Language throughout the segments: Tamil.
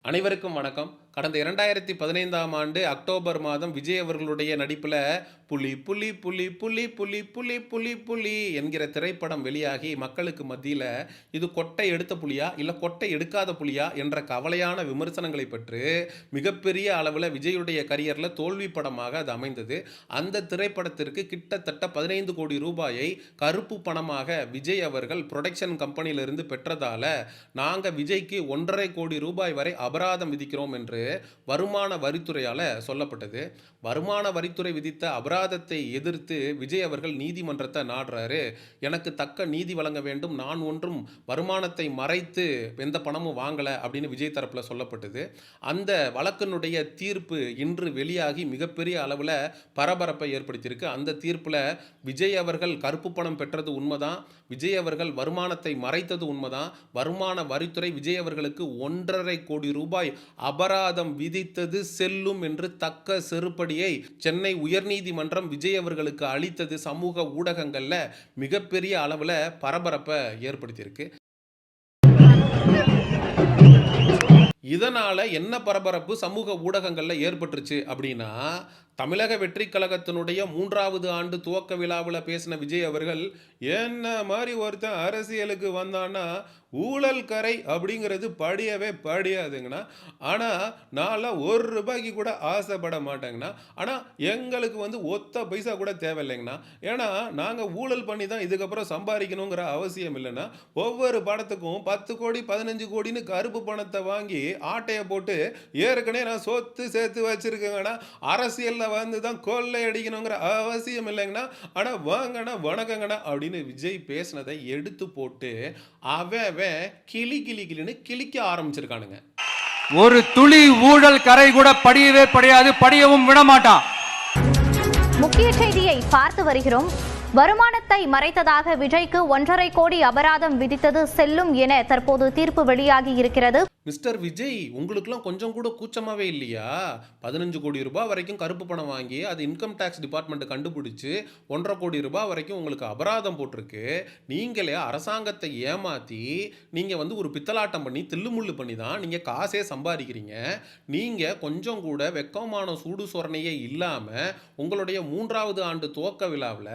அனைவருக்கும் வணக்கம். கடந்த 2015ஆம் ஆண்டு அக்டோபர் மாதம் விஜய் அவர்களுடைய நடிப்பில் புலி புலி புலி புலி புலி புலி புலி புலி என்கிற திரைப்படம் வெளியாகி மக்களுக்கு மத்தியில் இது கொட்டை எடுத்த புலியா இல்லை கொட்டை எடுக்காத புலியா என்ற கவலையான விமர்சனங்களை பெற்று மிகப்பெரிய அளவில் விஜயுடைய கரியரில் தோல்வி படமாக அது அமைந்தது. அந்த திரைப்படத்திற்கு கிட்டத்தட்ட 15 கோடி ரூபாயை கருப்பு பணமாக விஜய் அவர்கள் புரொடக்ஷன் கம்பெனியிலிருந்து பெற்றதால நாங்கள் விஜய்க்கு 1.5 கோடி ரூபாய் வரை அபராதம் விதிக்கிறோம் என்று வருமான வரித்துறையால் சொல்லப்பட்டது. வருமான வரித்துறை விதித்த அபராதத்தை எதிர்த்து விஜய் அவர்கள் நீதிமன்றத்தை நாடுறாரு. எனக்கு தக்க நீதி வழங்க வேண்டும், நான் ஒன்றும் வருமானத்தை மறைத்து எந்த பணமும் வாங்கலை அப்படின்னு விஜய் தரப்பில் சொல்லப்பட்டது. அந்த வழக்கினுடைய தீர்ப்பு இன்று வெளியாகி மிகப்பெரிய அளவில் பரபரப்பை ஏற்படுத்தியிருக்கு. அந்த தீர்ப்பில் விஜய் அவர்கள் கருப்பு பணம் பெற்றது உண்மைதான், விஜய் அவர்கள் வருமானத்தை மறைத்தது உண்மைதான். வருமான வரித்துறை விஜய் அவர்களுக்கு 1.5 கோடி ரூபாய் அபராதம் விதித்தது செல்லும் என்று தக்க செருப்படியை சென்னை உயர்நீதிமன்றம் விஜய் அவர்களுக்கு அளித்தது சமூக ஊடகங்கள்ல மிகப்பெரிய அளவில் பரபரப்பை ஏற்படுத்தியிருக்கு. இதனால என்ன பரபரப்பு சமூக ஊடகங்கள்ல ஏற்பட்டுருச்சு அப்படின்னா, தமிழக வெற்றி கழகத்தினுடைய 3வது ஆண்டு துவக்க விழாவில் பேசின விஜய் அவர்கள் என்ன மாதிரி ஒருத்தன் அரசியலுக்கு வந்தான்னா ஊழல் கரை அப்படிங்கிறது படியவே படியாதுங்கண்ணா. ஆனால் நான்லாம் ₹1 கூட ஆசைப்பட மாட்டேங்கண்ணா. ஆனால் எங்களுக்கு ஒத்த பைசா கூட தேவையில்லைங்கண்ணா. ஏன்னா நாங்கள் ஊழல் பண்ணி தான் இதுக்கப்புறம் சம்பாதிக்கணுங்கிற அவசியம் இல்லைன்னா. ஒவ்வொரு படத்துக்கும் 10 கோடி 15 கோடின்னு கருப்பு பணத்தை வாங்கி ஆட்டையை போட்டு ஏற்கனவே நான் சொத்து சேர்த்து வச்சிருக்கேங்கண்ணா. அரசியலில் தான் கொள்ளை அடிக்கணுங்கிற அவசியம் இல்லைங்கண்ணா. ஆனால் வாங்கண்ணா வணக்கங்கண்ணா அப்படின்னு விஜய் பேசினதை எடுத்து போட்டு அவன் கிளி கிளி கிளின்னு கிளிக்க ஆரம்பிச்சிருக்கானுங்க. ஒரு துளி ஊழல் கரை கூட படியவே படியாது, படியவும் விடமாட்டான். முக்கிய செய்தியை பார்த்து வருகிறோம். வருமானத்தை மறைத்ததாக விஜய்க்கு 1.5 கோடி அபராதம் விதித்தது செல்லும் என தற்போது தீர்ப்பு வெளியாகி இருக்கிறது. மிஸ்டர் விஜய், உங்களுக்குலாம் கொஞ்சம் கூட கூச்சமாவே இல்லையா? 15 கோடி ரூபாய் வரைக்கும் கருப்பு பணம் வாங்கி அது இன்கம் டேக்ஸ் டிபார்ட்மெண்ட் கண்டுபிடிச்சு 1.5 கோடி ரூபாய் வரைக்கும் உங்களுக்கு அபராதம் போட்டிருக்கு. நீங்களே அரசாங்கத்தை ஏமாத்தி நீங்க ஒரு பித்தலாட்டம் பண்ணி தில்லுமுள்ளு பண்ணி தான் நீங்க காசே சம்பாதிக்கிறீங்க. நீங்க கொஞ்சம் கூட வெக்கமான சூடு சொரணையே இல்லாம உங்களுடைய 3வது ஆண்டு துவக்க விழாவில்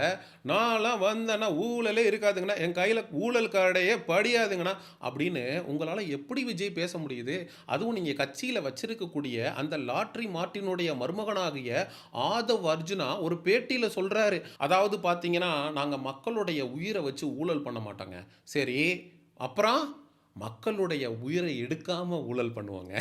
நான்லாம் வந்தேன்னா ஊழலே இருக்காதுங்கண்ணா, என் கையில் ஊழல் கடையே படியாதுங்கண்ணா அப்படின்னு உங்களால் எப்படி விஜய் பேச முடியுது? அதுவும் நீங்க கட்சியில வச்சிருக்கக்கூடிய அந்த லாட்ரி மார்ட்டினுடைய மருமகனாகிய ஆதவ் அர்ஜுனா ஒரு பேட்டியில சொல்றாரு. அதாவது பாத்தீங்கன்னா, நாங்க மக்களுடைய உயிரை வச்சு ஊழல் பண்ண மாட்டோங்க. சரி, அப்புறம் மக்களுடைய உயிரை எடுக்காம ஊழல் பண்ணுவாங்க.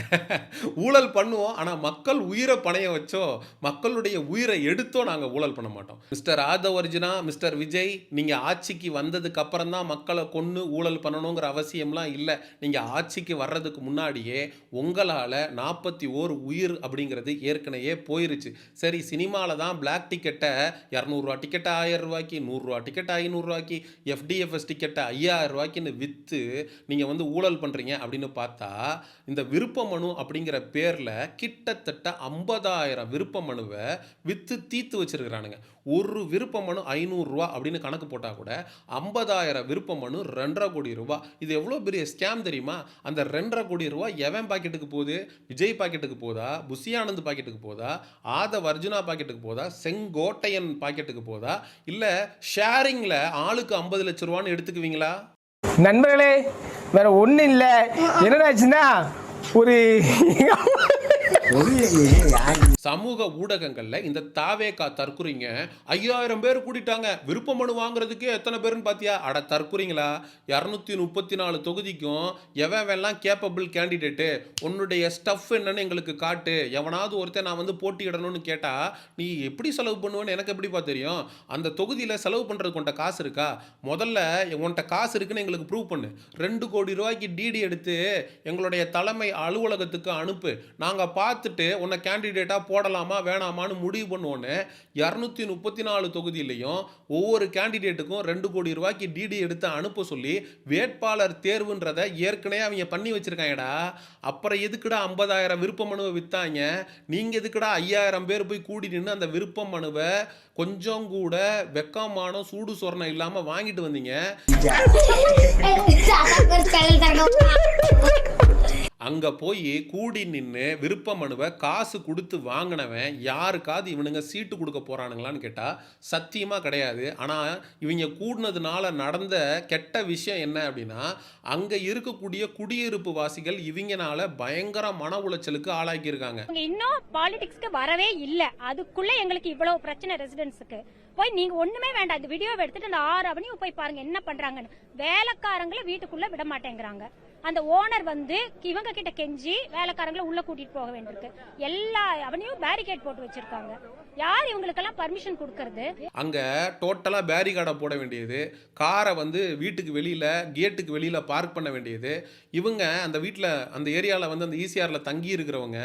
ஊழல் பண்ணுவோம், ஆனால் மக்கள் உயிரை பணைய வச்சோ மக்களுடைய உயிரை எடுத்தோ நாங்கள் ஊழல் பண்ண மாட்டோம். மிஸ்டர் ஆதவ் அர்ஜுனா, மிஸ்டர் விஜய், நீங்கள் ஆட்சிக்கு வந்ததுக்கு அப்புறம் தான் மக்களை கொன்று ஊழல் பண்ணணுங்கிற அவசியம்லாம் இல்லை. நீங்கள் ஆட்சிக்கு வர்றதுக்கு முன்னாடியே உங்களால் 41 உயிர் அப்படிங்கிறது ஏற்கனவே போயிருச்சு. சரி, சினிமாவில் தான் பிளாக் டிக்கெட்டை 200 ரூபா டிக்கெட்டை 1000 ரூபாய்க்கு, 100 ரூபா டிக்கெட்டை 500 ரூபாய்க்கு, FDFS டிக்கெட்டை 5000 ரூபாய்க்குன்னு விற்று நீங்கள் ஊழல் பண்றீங்க அப்படின்னு பார்த்தா, இந்த விருப்ப மனு அப்படிங்கிற பேர்ல கிட்டத்தட்ட 50,000 விருப்ப மனுவை வித்து தீத்து வச்சிருக்கிறானுங்க. ஒரு விருப்ப மனு 500 ரூபா அப்படின்னு கணக்கு போட்டா கூட 50,000 விருப்ப மனு 2.5 கோடி ரூபாய். இது எவ்வளவு பெரிய ஸ்கேம் தெரியுமா? அந்த 2.5 கோடி ரூபாய் எவன் பாக்கெட்டுக்கு போகுது? விஜய் பாக்கெட்டுக்கு போதா, புஷி ஆனந்த் பாக்கெட்டுக்கு போதா, ஆதவ் அர்ஜுனா பாக்கெட்டுக்கு போதா, செங்கோட்டையன் பாக்கெட்டுக்கு போதா, இல்ல ஷேரிங்ல ஆளுக்கு 50 லட்சம் ரூபான்னு எடுத்துக்குவீங்களா? நண்பர்களே, வேற ஒன்றும் இல்லை. என்னடாச்சுன்னா ஒரு சமூக ஊடகங்கள்ல இந்த தாவேகா தற்குறிங்க 5000 பேர் கூட்டிட்டாங்க, விருப்ப மனு வாங்குறதுக்கு எத்தனை பேருன்னு பாத்தியா? அட தற்குறிங்களா, 234 தொகுதிக்கும் எவெல்லாம் கேப்பபிள் கேண்டிடேட்டு, உன்னுடைய ஸ்டஃப் என்னன்னு எங்களுக்கு காட்டு, எவனாவது ஒருத்தர் நான் போட்டியிடணும்னு கேட்டா நீ எப்படி செலவு பண்ணுவேன்னு எனக்கு எப்படிப்பா தெரியும்? அந்த தொகுதியில செலவு பண்றதுக்கு உன்ட்ட காசு இருக்கா? முதல்ல உன்ட்ட காசு இருக்குன்னு எங்களுக்கு ப்ரூவ் பண்ணு. 2 கோடி ரூபாய்க்கு டிடி எடுத்து எங்களுடைய தலைமை அலுவலகத்துக்கு அனுப்பு. நாங்க பார்த்துட்டு உன்னை கேண்டிடேட்டா போடலாமா வேணாமான்னு முடிவு பண்ணுவோன்னு 234 தொகுதியிலையும் ஒவ்வொரு கேண்டிடேட்டுக்கும் 2 கோடி ரூபாய்க்கு டிடி எடுத்து அனுப்ப சொல்லி வேட்பாளர் தேர்வுன்றதை ஏற்கனவே அவங்க பண்ணி வச்சிருக்காங்கடா. அப்புறம் எதுக்குடா 50,000 விருப்ப மனுவை வித்தாங்க? நீங்க எதுக்குடா 5000 பேர் போய் கூடி நின்று அந்த விருப்ப மனுவை கொஞ்சம் கூட வெக்கமான சூடு சொரணை இல்லாம வாங்கிட்டு வந்தீங்க? அங்கே போய் கூடி நின்று விருப்ப மனுவை காசு கொடுத்து வாங்கினவன் யாருக்காவது இவனுங்க சீட்டு கொடுக்க போகிறானுங்களான்னு கேட்டால் சத்தியமாக கிடையாது. ஆனால் இவங்க கூடினதுனால நடந்த கெட்ட விஷயம் என்ன அப்படின்னா, அங்கே இருக்கக்கூடிய குடியிருப்பு வாசிகள் இவங்கனால பயங்கர மன உளைச்சலுக்கு ஆளாக்கியிருக்காங்க. இன்னும் பாலிடிக்ஸ்க்கு வரவே இல்லை, அதுக்குள்ள எங்களுக்கு இவ்வளவு பிரச்சனை. ரெசிடென்ட்ஸுக்கு போய் நீங்க ஒண்ணுமே வேண்டாம், இந்த வீடியோவை எடுத்துட்டு அந்த 6 அவனியும் போய் பாருங்க என்ன பண்றாங்கன்னு. வேலைக்காரங்களை வீட்டுக்குள்ள விட மாட்டேங்கிறாங்க. அந்த ஓனர் வந்து இவங்க கிட்ட கெஞ்சி வேலைக்காரங்களை உள்ள கூட்டிட்டு போக வேண்டியிருக்கு. எல்லா அவனையும் பேரிகேட் போட்டு வச்சிருக்காங்க. யார் இவங்களுக்கெல்லாம் பர்மிஷன் கொடுக்கறது? அங்க டோட்டலா பேரிகார்டை போட வேண்டியது, காரை வந்து வீட்டுக்கு வெளியில கேட்டுக்கு வெளியில பார்க் பண்ண வேண்டியது. இவங்க அந்த வீட்டில் அந்த ஏரியாவில் வந்து அந்த ஈசிஆர்ல தங்கி இருக்கிறவங்க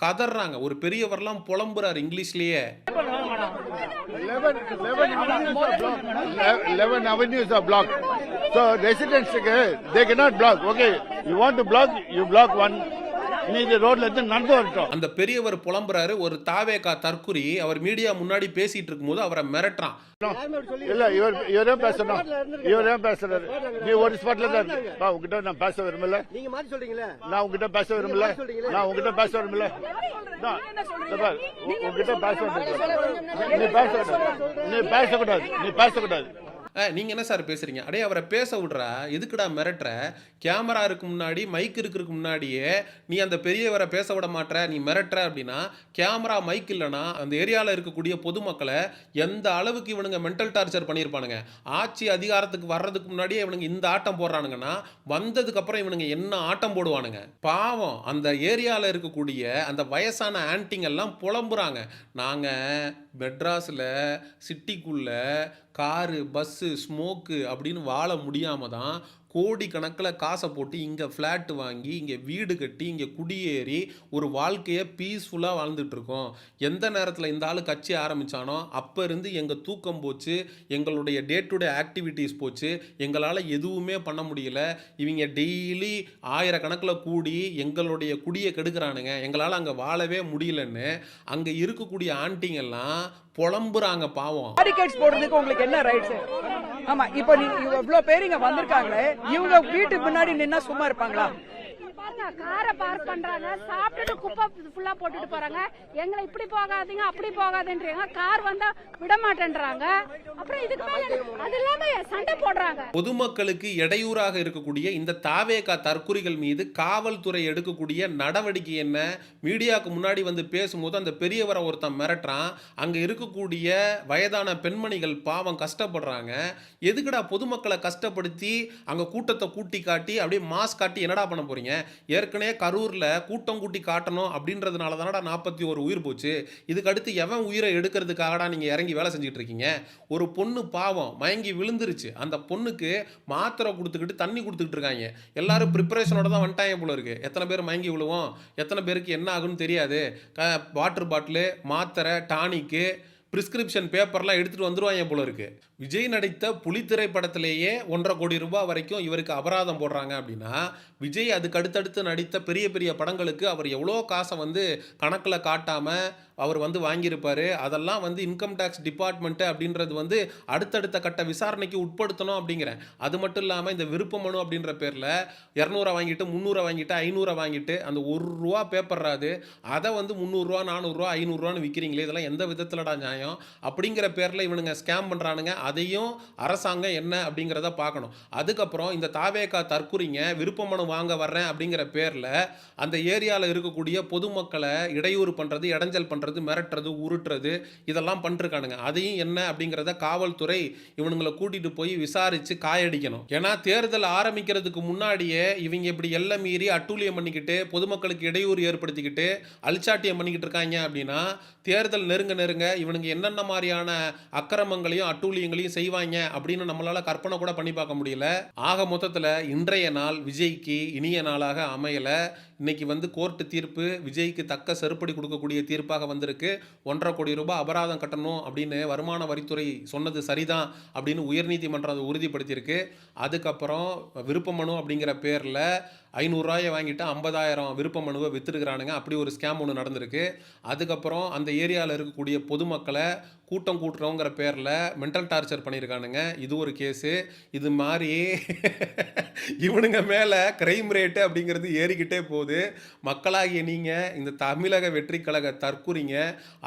கதறாங்க. ஒரு பெரியவர்லாம் புலம்புறாரு இங்கிலீஷ்லயே. 11 avenues are blocked. So residents, they cannot block. Okay, you want to block, you block one. இந்த ரோட்ல இருந்து நடந்து வரட்டும். அந்த பெரியவர் புலம்புறாரு. ஒரு தாவேகா தற்குறி அவர் மீடியா முன்னாடி பேசிட்டு இருக்கும்போது அவரை மிரட்டுறான். இல்ல இவரே பேசணும், இவரே பேசுறாரு. நீ ஒரு ஸ்பாட்ல தான் இருக்கு. உங்ககிட்ட நான் பேச விரும்பல. நீங்க மாத்தி சொல்றீங்களா? நான் உங்ககிட்ட பேச விரும்பல. நான் உங்ககிட்ட பேச விரும்பல. உங்ககிட்ட பேச விரும்பல. நீ பேசக்கூடாது. நீ பேசக்கூடாது. நீங்க என்ன சார் பேசுறீங்க? அடே அவரை பேச விடுறா, எதுக்குடா மிரட்டுற? கேமரா இருக்கு முன்னாடி, மைக் இருக்கிறதுக்கு முன்னாடியே நீ அந்த பெரியவரை பேச விட மாட்டற, நீ மிரட்டுற அப்படின்னா கேமரா மைக் இல்லைன்னா அந்த ஏரியாவில் இருக்கக்கூடிய பொதுமக்களை எந்த அளவுக்கு இவனுங்க மென்டல் டார்ச்சர் பண்ணியிருப்பானுங்க. ஆட்சி அதிகாரத்துக்கு வர்றதுக்கு முன்னாடியே இவனுங்க இந்த ஆட்டம் போடுறானுங்கன்னா வந்ததுக்கு அப்புறம் இவனுங்க என்ன ஆட்டம் போடுவானுங்க. பாவம் அந்த ஏரியாவில் இருக்கக்கூடிய அந்த வயசான ஆன்ட்டிங்கெல்லாம் புலம்புறாங்க. நாங்கள் மெட்ராஸில் சிட்டிக்குள்ள காரு பஸ்ஸு ஸ்மோக்கு அப்படின்னு வாழ முடியாமல் தான் கோடி கணக்கில் காசை போட்டு இங்கே ஃப்ளாட் வாங்கி இங்கே வீடு கட்டி இங்கே குடியேறி ஒரு வாழ்க்கையை பீஸ்ஃபுல்லாக வாழ்ந்துட்டுருக்கோம். எந்த நேரத்தில் இந்த ஆள் கட்சி ஆரம்பித்தானோ அப்போ இருந்து எங்கள் தூக்கம் போச்சு, எங்களுடைய டே டு டே ஆக்டிவிட்டீஸ் போச்சு, எங்களால் எதுவுமே பண்ண முடியல. இவங்க டெய்லி 1000 கணக்கில் கூடி எங்களுடைய குடியை கெடுக்கிறானுங்க, எங்களால் அங்கே வாழவே முடியலன்னு அங்கே இருக்கக்கூடிய ஆண்டிங்கெல்லாம் புலம்புறாங்க. பாவம். பேரிகேட்ஸ் போடுறதுக்கு உங்களுக்கு என்ன ரைட்ஸ்? ஆமா, இப்போ இவ்வளவு பேர் இங்க வந்திருக்காங்களே, இவங்க வீட்டுக்கு முன்னாடி நின்னா சும்மா இருப்பாங்களா? காரை பார்க் பண்றாங்க, சாப்பிட்டுட்டு குப்பை ஃபுல்லா போட்டுட்டு போறாங்க. எங்களை இப்படி போகாதீங்க அப்படி போகாதுன்றாங்க. கார் வந்தா விட மாட்டேன்றாங்க. அப்புறம் இதுக்கு மேல அது இல்லாம சண்டை போடுறாங்க. பொதுமக்களுக்கு இடையூறாக இருக்கக்கூடிய இந்த தாவேகா தற்குறிகள் மீது காவல்துறை எடுக்கக்கூடிய நடவடிக்கை என்ன? மீடியாவுக்கு முன்னாடி வந்து பேசும்போது அந்த பெரியவரை ஒருத்தன் மிரட்டுறான். அங்க இருக்கக்கூடிய வயதான பெண்மணிகள் பாவம் கஷ்டப்படுறாங்க. எதுக்குடா பொதுமக்களை கஷ்டப்படுத்தி அங்க கூட்டத்தை கூட்டி காட்டி அப்படியே மாஸ் காட்டி என்னடா பண்ண போறீங்க? ஏற்கனவே கரூர்ல கூட்டம் கூட்டி காட்டணும் அப்படின்றதுனால தானடா 41 உயிர் போச்சு. இதுக்கு அடுத்து எவன் உயிரை எடுக்கிறதுக்காகடா நீங்க இறங்கி வேலை செஞ்சுட்டு இருக்கீங்க? ஒரு பொண்ணு பாவம் மயங்கி விழுந்துருச்சு. அந்த பொண்ணுக்கு மாத்திரை கொடுத்துக்கிட்டு தண்ணி கொடுத்துக்கிட்டு இருக்காங்க. எல்லாரும் ப்ரிப்பரேஷனோட தான் வந்துட்டாங்க போல இருக்கு. எத்தனை பேர் மயங்கி விழுவோம், எத்தனை பேருக்கு என்ன ஆகுன்னு தெரியாது. வாட்டர் பாட்டிலு, மாத்திரை, டானிக்கு, பிரிஸ்கிரிப்ஷன் பேப்பர்லாம் எடுத்துகிட்டு வந்துடுவாங்க போல இருக்கு. விஜய் நடித்த புலி திரைப்படத்திலேயே 1.5 கோடி ரூபாய் வரைக்கும் இவருக்கு அபராதம் போடுறாங்க அப்படின்னா, விஜய் அதுக்கு அடுத்தடுத்து நடித்த பெரிய பெரிய படங்களுக்கு அவர் எவ்வளோ காசை வந்து கணக்கில் காட்டாமல் அவர் வந்து வாங்கியிருப்பார். அதெல்லாம் வந்து இன்கம் டேக்ஸ் டிபார்ட்மெண்ட்டு அப்படின்றது வந்து அடுத்தடுத்த கட்ட விசாரணைக்கு உட்படுத்தணும் அப்படிங்கிறேன். அது மட்டும் இல்லாமல் இந்த விருப்ப மனு அப்படின்ற பேரில் 200 வாங்கிட்டு 300 வாங்கிட்டு 500 வாங்கிட்டு அந்த ₹1 பேப்பர்றாது அதை வந்து 300, 400, 500 விற்கிறீங்களே, இதெல்லாம் எந்த விதத்தில்டா நியாயம்? அப்படிங்கிற பேரில் இவனுங்க ஸ்கேம் பண்ணுறானுங்க. அதையும் அரசாங்கம் என்ன அப்படிங்கிறத பார்க்கணும். அதுக்கப்புறம் இந்த தாவேகா தற்குறிங்க விருப்ப மனு வாங்க வர்றேன் அப்படிங்கிற பேரில் அந்த ஏரியாவில் இருக்கக்கூடிய பொதுமக்களை இடையூறு பண்ணுறது, இடைஞ்சல் பண்ணுறது, மிரட்டுறது, உருட்டுறது இதெல்லாம் பண்ணிருக்கானுங்க. அதையும் என்ன அப்படிங்கிறத காவல்துறை இவனுங்களை கூட்டிட்டு போய் விசாரித்து காயடிக்கணும். ஏன்னா தேர்தல் ஆரம்பிக்கிறதுக்கு முன்னாடியே இவங்க இப்படி எல்லை மீறி அட்டூழியம் பண்ணிக்கிட்டு பொதுமக்களுக்கு இடையூறு ஏற்படுத்திக்கிட்டு அல்சாட்டியம் பண்ணிக்கிட்டு இருக்காங்க அப்படின்னா தேர்தல் நெருங்க நெருங்க இவனுங்க என்னென்ன மாதிரியான அக்கிரமங்களையும் அட்டூழியங்களையும் செய்வாங்க அப்படின்னு நம்மளால கற்பனை கூட பண்ணி பார்க்க முடியல. ஆக மொத்தத்தில் இன்றைய நாள் விஜய்க்கு இனிய நாளாக அமையல. இன்னைக்கு வந்து கோர்ட்டு தீர்ப்பு விஜய்க்கு தக்க செருப்படி கொடுக்கக்கூடிய தீர்ப்பாக வந்திருக்கு. 1.5 கோடி ரூபாய் அபராதம் கட்டணும் அப்படின்னு வருமான வரித்துறை சொன்னது சரிதான் அப்படின்னு உயர்நீதிமன்றம் அதை உறுதிப்படுத்தியிருக்கு. அதுக்கப்புறம் விருப்ப மனு அப்படிங்கிற பேரில் 500 ரூபாயை வாங்கிட்டு 50,000 விருப்ப மனுவை வித்துருக்கிறானுங்க. அப்படி ஒரு ஸ்கேம் ஒன்று நடந்திருக்கு. அதுக்கப்புறம் அந்த ஏரியாவில் இருக்கக்கூடிய பொதுமக்களை கூட்டம் கூட்டுறோங்கிற பேரில் மென்டல் டார்ச்சர் பண்ணியிருக்கானுங்க. இது ஒரு கேஸு. இது மாதிரி இவனுங்க மேலே கிரைம் ரேட்டு அப்படிங்கிறது ஏறிக்கிட்டே போகுது. மக்களாகிய நீங்கள் இந்த தமிழக வெற்றி கழக தற்குறிங்க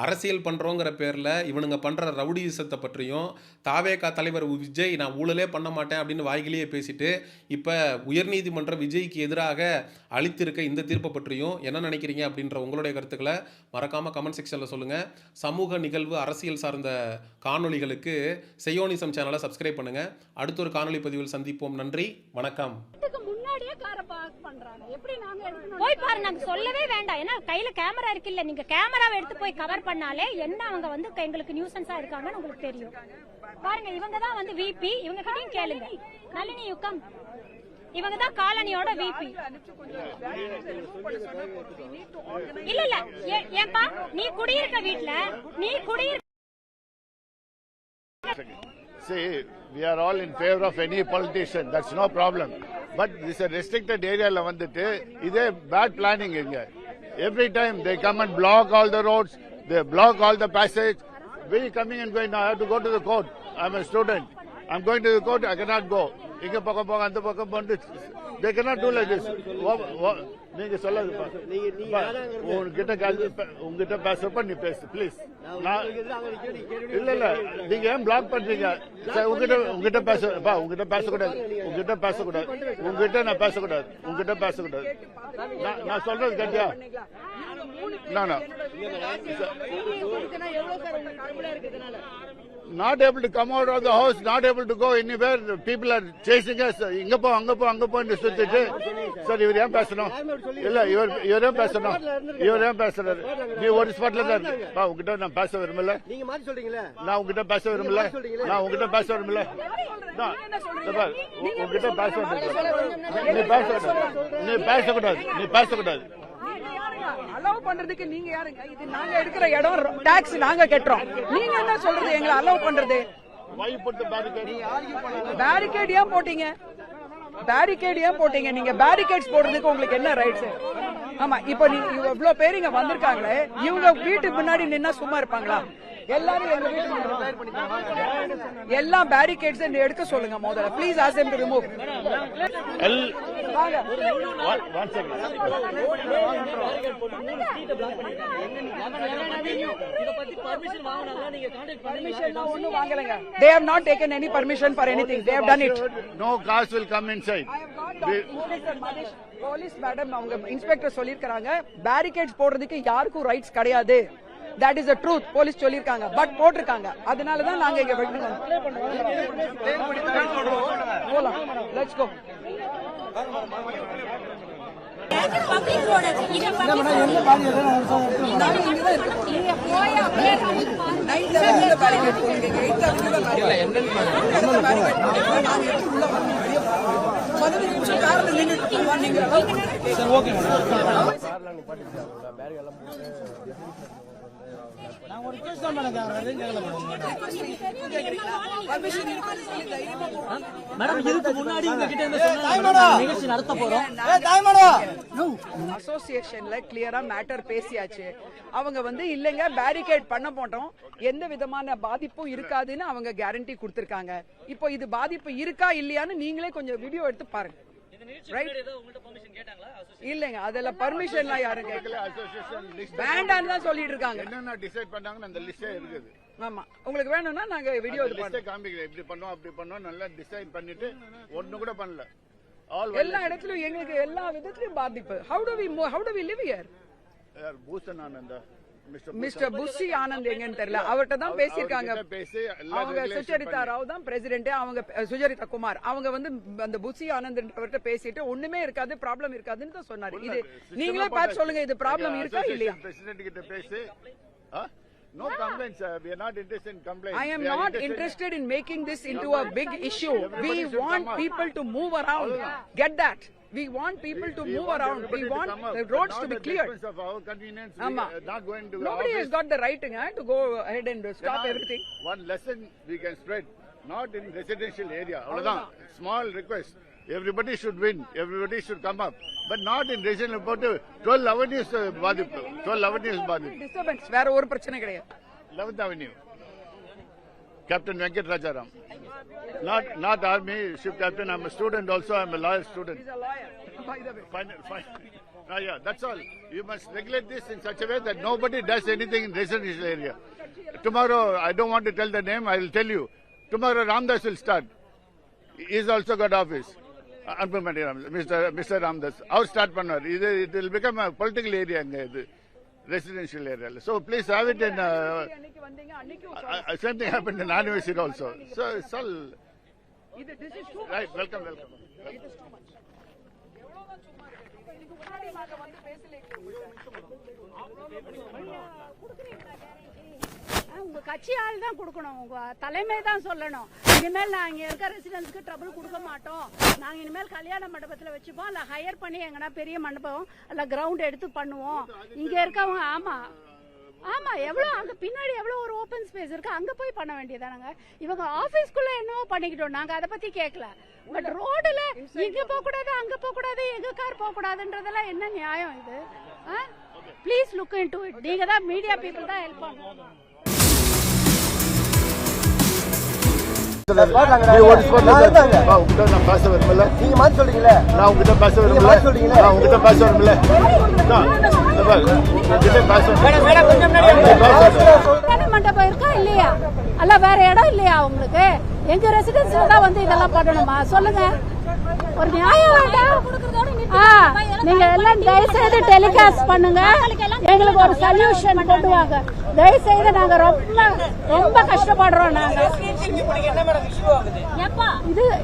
அரசியல் பண்ணுறோங்கிற பேரில் இவனுங்க பண்ணுற ரவுடிசத்தை பற்றியும், தாவேகா தலைவர் விஜய் நான் ஊழலே பண்ண மாட்டேன் அப்படின்னு வாய்கிலேயே பேசிட்டு இப்போ உயர்நீதிமன்ற விஜய்க்கு எதிராக அளித்திருக்க இந்த தீர்ப்பை பற்றியும் என்ன நினைக்கிறீங்க அப்படின்ற உங்களுடைய கருத்துக்களை மறக்காமல் கமெண்ட் செக்ஷனில் சொல்லுங்கள். சமூக நிகழ்வு அரசியல் சார்ந்த காணொளிகளுக்கு செய்யோனிசம் சேனலை சப்ஸ்கிரைப் பண்ணுங்க. அடுத்த ஒரு காணொளி பதிவில் சந்திப்போம். நன்றி, வணக்கம். போய் பாரு, நாங்க சொல்லவே வேண்டாம். ஏன்னா கையில கேமரா இருக்கு இல்ல, நீங்க கேமராவை எடுத்து போய் கவர் பண்ணாலே என்ன அவங்க வந்து எங்களுக்கு நியூசன்ஸா இருக்காங்கன்னு உங்களுக்கு தெரியும். பாருங்க, இவங்க தான் வந்து விபி. இவங்க கிட்டயும் கேளுங்க. நளினி யுக்கம், இவங்க தான் காலனியோட விபி. இல்ல இல்ல, ஏன்பா நீ குடியிருக்க வீட்ல நீ குடியிருக்க. See, we are all in favor of any politician. That's no problem. But this is a restricted area la vandittu idhe bad planning inga. Every time they come and block all the roads, they block all the passage. We coming and going. Now I have to go to the court. I'm a student. I'm going to the court. I cannot go. Inga pakam poga andha pakam pondu. They cannot do like this. நீங்க சொல்லாதுப்பா. உங்ககிட்ட பேசுறப்ப நீ பேசு ப்ளீஸ். இல்ல இல்ல, நீங்க ஏன் பிளாக் பண்றீங்க? உங்ககிட்ட பேசப்பா. உங்ககிட்ட பேசக்கூடாது. உங்ககிட்ட நான் பேசக்கூடாது. நான் சொல்றது கேட்டியா? Not able to come out of the house, not able to go anywhere. People are chasing us. இங்க போ அங்க போ சுத்திட்டு. சார் இவர் ஏன் பேசணும்? இல்ல இவர் ஏன் பேசுறாரு? நீ ஒரு ஸ்பாட்ல தான் இருக்கு. உங்ககிட்ட நான் பேச விரும்பல. நான் உங்ககிட்ட பேச விரும்பல. உங்ககிட்ட பேச நீ பேசக்கூடாது. அலோவ் பண்றதுக்கு நீங்க யாருங்க? இது நாங்க எடுக்கிற இடம், டாக்ஸ் நாங்க கட்டுறோம். நீங்க என்ன சொல்றது எங்களை அலோவ் பண்றது? பேரிகேட் ஏன் போட்டீங்க? நீங்க பேரிகேட்ஸ் போடுறதுக்கு உங்களுக்கு என்ன ரைட்ஸ்? ஆமா, இப்போ இவ்வளவு பேர் இங்க வந்திருக்காங்களே, இவங்க வீட்டுக்கு முன்னாடி நின்னா சும்மா இருப்பாங்களா? எல்லாரும் எங்க வீட்டுக்கு எல்லா பேரிகேட்ஸ் எடுக்க சொல்லுங்க முதல்ல. Please ask them to remove. They have not taken any permission for anything. They have done it. No cars will come inside. Police madam, அவங்க இன்ஸ்பெக்டர் சொல்லிருக்காங்க பேரிகேட்ஸ் போடுறதுக்கு யாருக்கும் ரைட்ஸ் கிடையாது. That is the truth. Police சொல்லிருக்காங்க, பட் போட்டிருக்காங்க. அதனால தான் நாங்க இங்க போலாம். Let's go. அசோசியேஷன்ல கிளியரா மேட்டர் பேசியாச்சு. அவங்க வந்து இல்லங்க பேரிகேட் பண்ண போட்டோம், எந்த விதமான பாதிப்பும் இருக்காதுன்னு அவங்க கேரண்டி கொடுத்திருக்காங்க. இப்போ இது பாதிப்பு இருக்கா இல்லையான்னு நீங்களே கொஞ்சம் வீடியோ எடுத்து பாருங்க. இல்லங்க, அதெல்லாம் பர்மிஷன்லாம் யாரும் கேட்கல. வேண்டான்னு தான் சொல்லிட்டு இருக்காங்க. என்னென்ன டிசைட் பண்ணாங்கன்னு அந்த லிஸ்டே இருக்குது. ஆமா, உங்களுக்கு வேணும்னா நாங்க வீடியோ காமிக்கிறேன். இப்படி பண்ணோம் அப்படி பண்ணோம் நல்லா டிசைட் பண்ணிட்டு ஒண்ணு கூட பண்ணல. எல்லா இடத்துலயும் எங்களுக்கு எல்லா விதத்திலயும் பாதிப்பு. How do we live here? பூசன் Ananda, mister Bussy Anand எங்கன்னு தெரியல, அவர்கிட்ட தான் பேசியிருக்காங்க. அவங்க சுச்சரிதா ராவ் தான் பிரசிடென்ட், அவங்க சுச்சரிதா குமார், அவங்க வந்து அந்த புஷி ஆனந்த் அவர்கிட்ட பேசிட்டு ஒண்ணுமே இருக்காது, ப்ராப்ளம் இருக்காதுன்னு தான் சொன்னாரு. இது நீங்களே பார்த்து சொல்லுங்க, இது ப்ராப்ளம் இருக்கா இல்லையா? பிரசிடென்ட் கிட்ட பேசி no complaints, we are not interested in complaints. I am not interested in making this into a big issue. We want people to move around. Get that? We want people to move around. We want the roads to be cleared. Nobody has got the right to go ahead and stop everything. One lesson we can spread, not in residential area. Small request. Everybody should win. Everybody should come up. But not in residential. 12 avenues பாதிப்பு. 12 avenues பாதிப்பு. Disturbance. வேற ஒரு பிரச்சனை கிடையாது. 11th Avenue. Captain Venkat Rajaram. Not army ship captain. I'm a student also. I'm a lawyer student. He's a lawyer, by the way. Fine. Yeah, that's all. You must regulate this in such a way that nobody does anything in residential area. Tomorrow, I don't want to tell the name. I will tell you. Tomorrow, Ramdas will start. He's also got office. Mr. Ramdas. Our start pannar. It will become a political area. Residential area. So please have it in. Same thing happened in Anniversary also. So it's all. This is too much. Right. Welcome. It is too much. எவ்வளவுதான் சும்மா இருக்கு? இப்ப இதுக்கு முன்னாடி நாங்க வந்து பேசலையே. உங்க கட்சி ஆள் தான் கொடுக்கணும், உங்க தலைமை தான் சொல்லணும். இனிமேல் நாங்க இருக்க ரெசிடென்ட்ஸ்க்கு ட்ரபிள் கொடுக்க மாட்டோம். நாங்க இனிமேல் கல்யாண மண்டபத்துல வச்சுப்போம், இல்ல ஹையர் பண்ணி எங்கன்னா பெரிய மண்டபம் இல்ல கிரவுண்ட் எடுத்து பண்ணுவோம். இங்க இருக்கவங்க ஆமா எவ்வளவு அங்க பின்னாடி எவ்வளவு ஒரு ஓபன் ஸ்பேஸ் இருக்கு, அங்க போய் பண்ண வேண்டியதானங்க. இவங்க ஆபீஸ்க்குள்ள என்னவோ பண்ணிக்கிட்டோம், நாங்க அதை பத்தி கேட்கல. பட் ரோடுல இங்க போக கூடாது, அங்க போக கூடாது, எங்க கார் போக கூடாதுன்றதெல்லாம் என்ன நியாயம் இது? Please look into it. நீங்க தான் மீடியா பீப்புள் தான் ஹெல்ப் பண்ணணும். நான் பேச விரும்பல. நீங்க மாத்தி சொல்றீங்களே. நான் உங்ககிட்ட பேச விரும்பல. நான் உங்ககிட்ட பேச விரும்பல. மண்டபம் இருக்கா இல்லையா? அல்ல வேற இடம் இல்லையா உங்களுக்கு? எங்க ரெசிடென்ஸ்ல தான் வந்து இதெல்லாம் பண்ணணுமா? சொல்லுங்க. ஒரு நியாயம் வேண்டாம். நீங்க எல்லாம் தயவு செய்து டெலிகாஸ்ட் பண்ணுங்க, எங்களுக்கு ஒரு சொல்யூஷன் கொண்டு வாங்க தயவு செய்து. நாங்க ரொம்ப கஷ்டப்படுறோம். நாங்க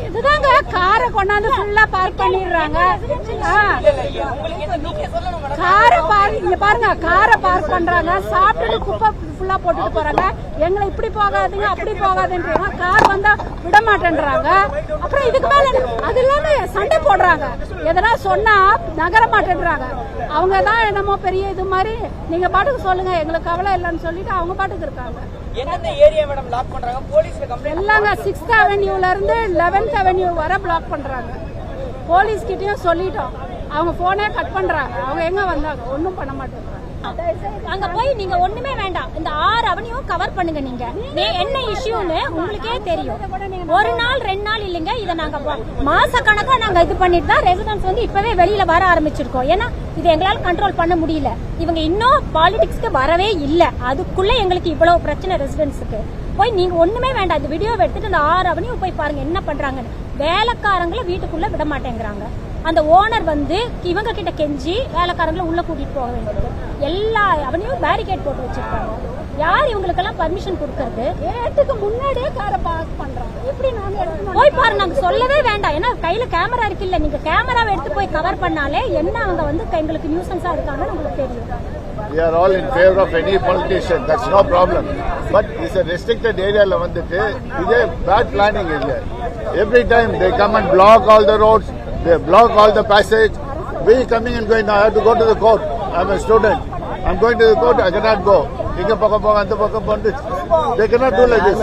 இதுதாங்க காரை கொண்டாந்து ஃபுல்லா பார்க் பண்ணிடுறாங்க. இங்க பாருங்க, காரை பார்க் பண்றாங்க, சாப்பிட்டு குப்பை ஃபுல்லா போட்டுட்டு போறாங்க. எங்களை இப்படி போகாதீங்க அப்படி போகாதுன்றாங்க, கார் வந்தா விட மாட்டேன்றாங்க. அப்புறம் இதுக்கு மேல அது இல்லாம சண்டை போடுறாங்க, எதனா சொன்னா நகர மாட்டேன்றாங்க. அவங்க தான் என்னமோ பெரிய இது மாதிரி. நீங்க பாட்டுக்கு சொல்லுங்க, எங்களுக்கு கவலை இல்லைன்னு சொல்லிட்டு அவங்க பாட்டுக்கு இருக்காங்க. எல்லாங்க 6th அவென்யூல இருந்து 11th அவென்யூ வரை பிளாக் பண்றாங்க. போலீஸ் கிட்டயும் சொல்லிட்டோம், அவங்க போனே கட் பண்றாங்க. அவங்க எங்க வந்தாங்க, ஒன்னும் பண்ண மாட்டேங்கிறாங்க. அங்க போய் நீங்க ஒண்ணுமே வேண்டாம், இந்த 6 அவென்யூ கவர் பண்ணுங்க. நீங்க என்ன இஷ்யூன்னு உங்களுக்கே தெரியும். ஒரு நாள் 2 நாள் இல்லைங்க, இதை நாங்க மாச கணக்கா நாங்க இது பண்ணிட்டு தான் ரெசிடென்ட்ஸ் வந்து இப்பவே வெளியில வர ஆரம்பிச்சிருக்கோம். ஏன்னா இது எங்களால கண்ட்ரோல் பண்ண முடியல. இவங்க இன்னும் பாலிடிக்ஸ்க்கு வரவே இல்ல, அதுக்குள்ள எங்களுக்கு இவ்வளவு பிரச்சனை ரெசிடென்ட்ஸுக்கு. போய் நீங்க ஒண்ணுமே வேண்டாம், இந்த வீடியோவை எடுத்துட்டு இந்த 6 அவென்யூ போய் பாருங்க என்ன பண்றாங்கன்னு. வேலைக்காரங்களை வீட்டுக்குள்ள விட மாட்டேங்கிறாங்க. அந்த ஓனர் வந்து இவங்க கிட்ட கெஞ்சி வேலைக்காரங்களை உள்ள கூட்டிட்டு போக வேண்டியது. எல்லா அவனையும் பேரிகேட் போட்டு வச்சிருக்காங்க. யார் இவங்களுக்கெல்லாம் பர்மிஷன் கொடுக்கறது? ஏட்டுக்கு முன்னாடியே காரை பார்க் பண்றாங்க. எப்படி நாங்க போய் பாரு, நாங்க சொல்லவே வேண்டாம். ஏன்னா கையில கேமரா இருக்கு இல்ல, நீங்க கேமராவை எடுத்து போய் கவர் பண்ணாலே என்ன அவங்க வந்து எங்களுக்கு நியூசன்ஸா இருக்காங்கன்னு உங்களுக்கு தெரியும். We are all in favor of any politician. That's no problem. But it's a restricted area. La vandittu idhe bad planning illa. Every time they come and block all the roads. They block all the passage. We coming and going. Now I have to go to the court. I'm a student. I'm going to the court. I cannot go. Inga pakam poga anta pakam pondu. They cannot do like this.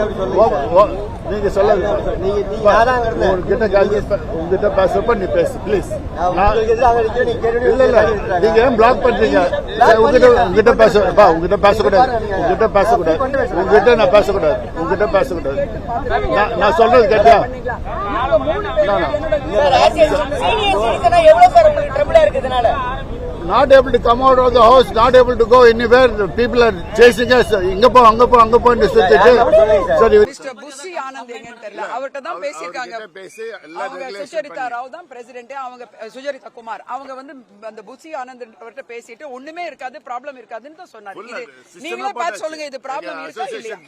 நீங்க சொல்லுங்க. நீங்க யாராங்கறத உங்ககிட்ட பேசப்ப நீ பேசு ப்ளீஸ். இல்ல நீங்க ஏன் பிளாக் பண்றீங்க? உங்ககிட்ட பேசப்பா, உங்ககிட்ட பேசக்கூடாது, உங்ககிட்ட நான் பேசக்கூடாது. நான் சொல்றது கேட்டியா? Not able to come out of the house, not able to go anywhere. People are chasing us. இங்க போ அங்க போ சுத்திட்டு. சரி, மிஸ்டர் புஷி ஆனந்த் எங்கன்னு தெரியல, அவர்கிட்ட தான் பேசியிருக்காங்க. அவங்க சுஜரிதா ராவ் தான் பிரசிடென்ட், அவங்க சுஜரிதா குமார். அவங்க வந்து அந்த புஷி ஆனந்த் அவர்கிட்ட பேசிட்டு ஒண்ணுமே இருக்காது, ப்ராப்ளம் இருக்காதுன்னு தான் சொன்னாரு. நீங்களே பார்த்து சொல்லுங்க, இது ப்ராப்ளம் இருக்கா இல்லையா?